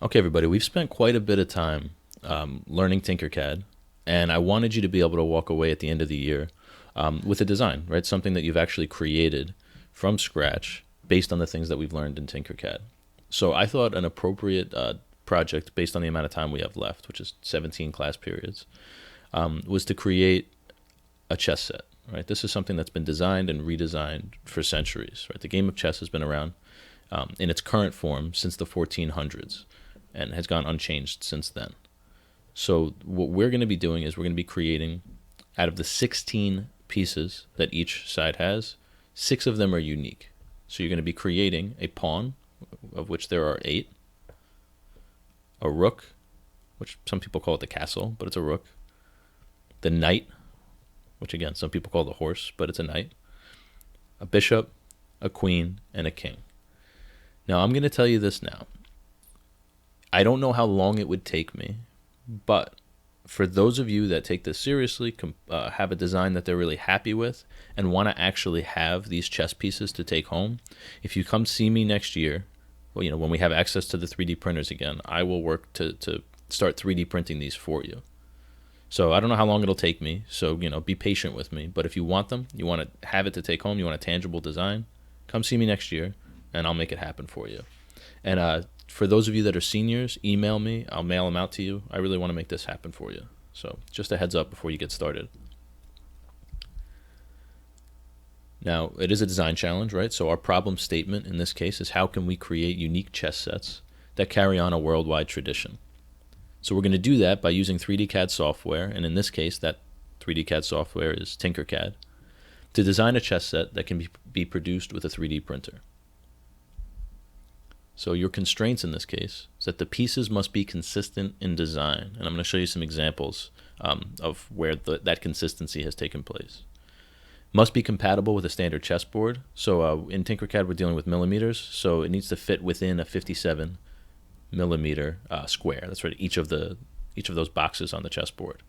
Okay, everybody, we've spent quite a bit of time learning Tinkercad, and I wanted you to be able to walk away at the end of the year with a design, right? Something that you've actually created from scratch based on the things that we've learned in Tinkercad. So I thought an appropriate project based on the amount of time we have left, which is 17 class periods, was to create a chess set, right? This is something that's been designed and redesigned for centuries, right? The game of chess has been around in its current form since the 1400s and has gone unchanged since then. So what we're going to be doing is we're going to be creating, out of the 16 pieces that each side has, 6 of them are unique. So you're going to be creating a pawn, of which there are 8, a rook, which some people call it the castle, but it's a rook, the knight, which again, some people call the horse, but it's a knight, a bishop, a queen, and a king. Now, I'm going to tell you this now. I don't know how long it would take me, but for those of you that take this seriously, have a design that they're really happy with, and want to actually have these chess pieces to take home, if you come see me next year, well, when we have access to the 3D printers again, I will work to start 3D printing these for you. So I don't know how long it'll take me, so be patient with me. But if you want them, you want to have it to take home, you want a tangible design, come see me next year, and I'll make it happen for you. And for those of you that are seniors, email me. I'll mail them out to you. I really want to make this happen for you. So just a heads up before you get started. Now, it is a design challenge, right? So our problem statement in this case is how can we create unique chess sets that carry on a worldwide tradition? So we're going to do that by using 3D CAD software, and in this case, that 3D CAD software is Tinkercad, to design a chess set that can be produced with a 3D printer. So your constraints in this case is that the pieces must be consistent in design, and I'm going to show you some examples of where that consistency has taken place. Must be compatible with a standard chessboard. So in Tinkercad, we're dealing with millimeters, so it needs to fit within a 57 millimeter square. That's right, each of those boxes on the chessboard.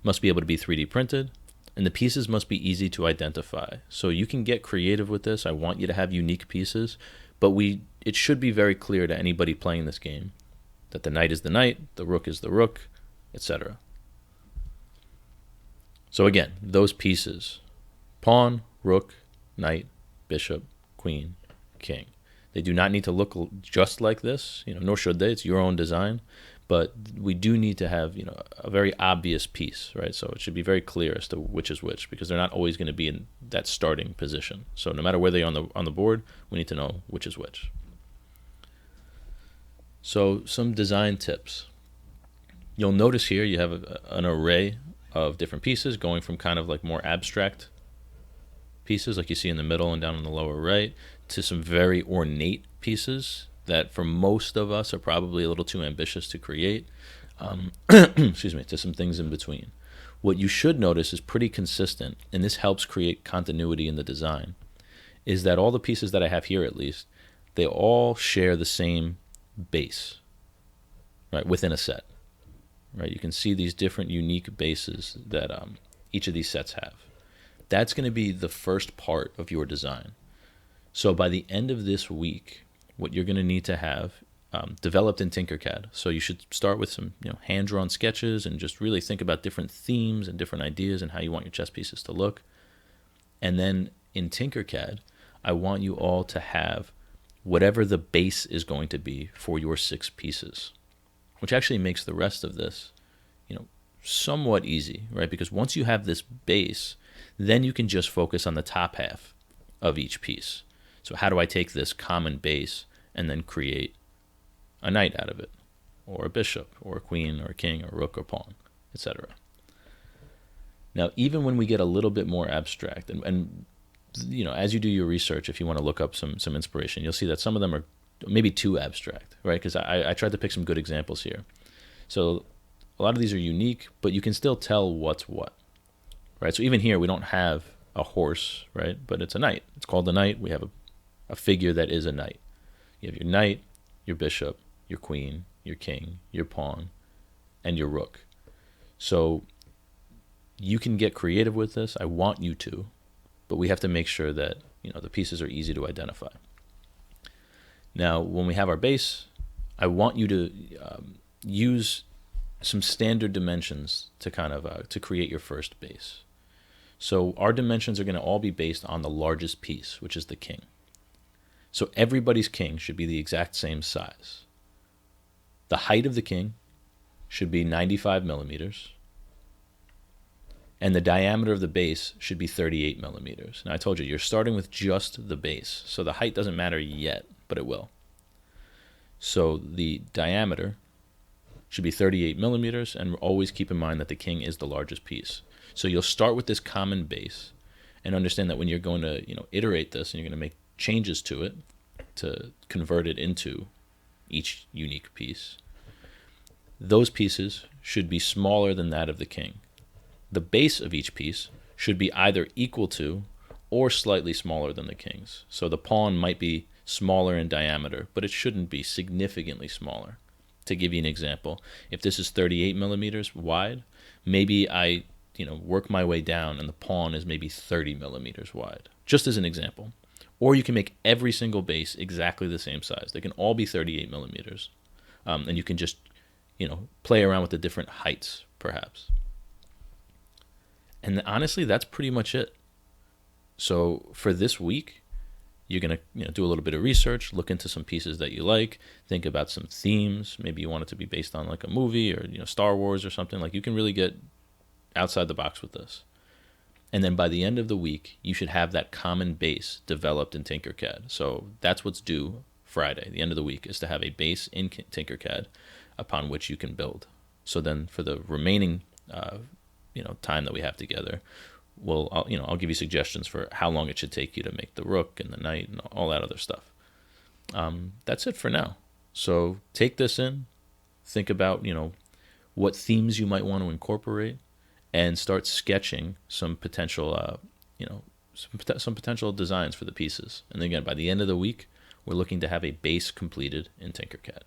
Must be able to be 3D printed, and the pieces must be easy to identify. So you can get creative with this. I want you to have unique pieces, but it should be very clear to anybody playing this game that the knight is the knight, the rook is the rook, etc. So again, those pieces: pawn, rook, knight, bishop, queen, king. They do not need to look just like this, nor should they. It's your own design. But we do need to have, a very obvious piece, right? So it should be very clear as to which is which, because they're not always going to be in that starting position. So no matter where they are on the board, we need to know which is which. So some design tips. You'll notice here you have an array of different pieces going from kind of like more abstract pieces like you see in the middle and down in the lower right, to some very ornate pieces that for most of us are probably a little too ambitious to create, excuse me, to some things in between. What you should notice is pretty consistent, and this helps create continuity in the design, is that all the pieces that I have here, at least, they all share the same base, right, within a set. Right, you can see these different unique bases that each of these sets have. That's going to be the first part of your design. So by the end of this week, what you're going to need to have developed in Tinkercad. So you should start with some hand-drawn sketches and just really think about different themes and different ideas and how you want your chess pieces to look. And then in Tinkercad, I want you all to have whatever the base is going to be for your 6 pieces, which actually makes the rest of this somewhat easy, right? Because once you have this base, then you can just focus on the top half of each piece. So how do I take this common base and then create a knight out of it, or a bishop, or a queen, or a king, or a rook, or pawn, etc. Now, even when we get a little bit more abstract, and as you do your research, if you want to look up some inspiration, you'll see that some of them are maybe too abstract, right? Because I tried to pick some good examples here. So a lot of these are unique, but you can still tell what's what, right? So even here, we don't have a horse, right? But it's a knight. It's called a knight. We have a figure that is a knight. You have your knight, your bishop, your queen, your king, your pawn, and your rook. So you can get creative with this. I want you to, but we have to make sure that the pieces are easy to identify. Now, when we have our base, I want you to use some standard dimensions to kind of to create your first base. So our dimensions are going to all be based on the largest piece, which is the king. So everybody's king should be the exact same size. The height of the king should be 95 millimeters, and the diameter of the base should be 38 millimeters. Now I told you, you're starting with just the base, so the height doesn't matter yet, but it will. So the diameter should be 38 millimeters, and always keep in mind that the king is the largest piece. So you'll start with this common base and understand that when you're going to iterate this and you're going to make changes to it to convert it into each unique piece, those pieces should be smaller than that of the king. The base of each piece should be either equal to or slightly smaller than the king's. So the pawn might be smaller in diameter, but it shouldn't be significantly smaller. To give you an example, if this is 38 millimeters wide, maybe I work my way down and the pawn is maybe 30 millimeters wide, just as an example. Or you can make every single base exactly the same size. They can all be 38 millimeters. And you can just, play around with the different heights, perhaps. And honestly, that's pretty much it. So for this week, you're going to do a little bit of research, look into some pieces that you like, think about some themes. Maybe you want it to be based on like a movie or Star Wars or something. Like, you can really get outside the box with this. And then by the end of the week, you should have that common base developed in Tinkercad. So that's what's due Friday. The end of the week is to have a base in Tinkercad upon which you can build. So then for the remaining time that we have together, I'll give you suggestions for how long it should take you to make the rook and the knight and all that other stuff. That's it for now. So take this in, think about what themes you might want to incorporate, and start sketching some potential some potential designs for the pieces. And again, by the end of the week, we're looking to have a base completed in Tinkercad.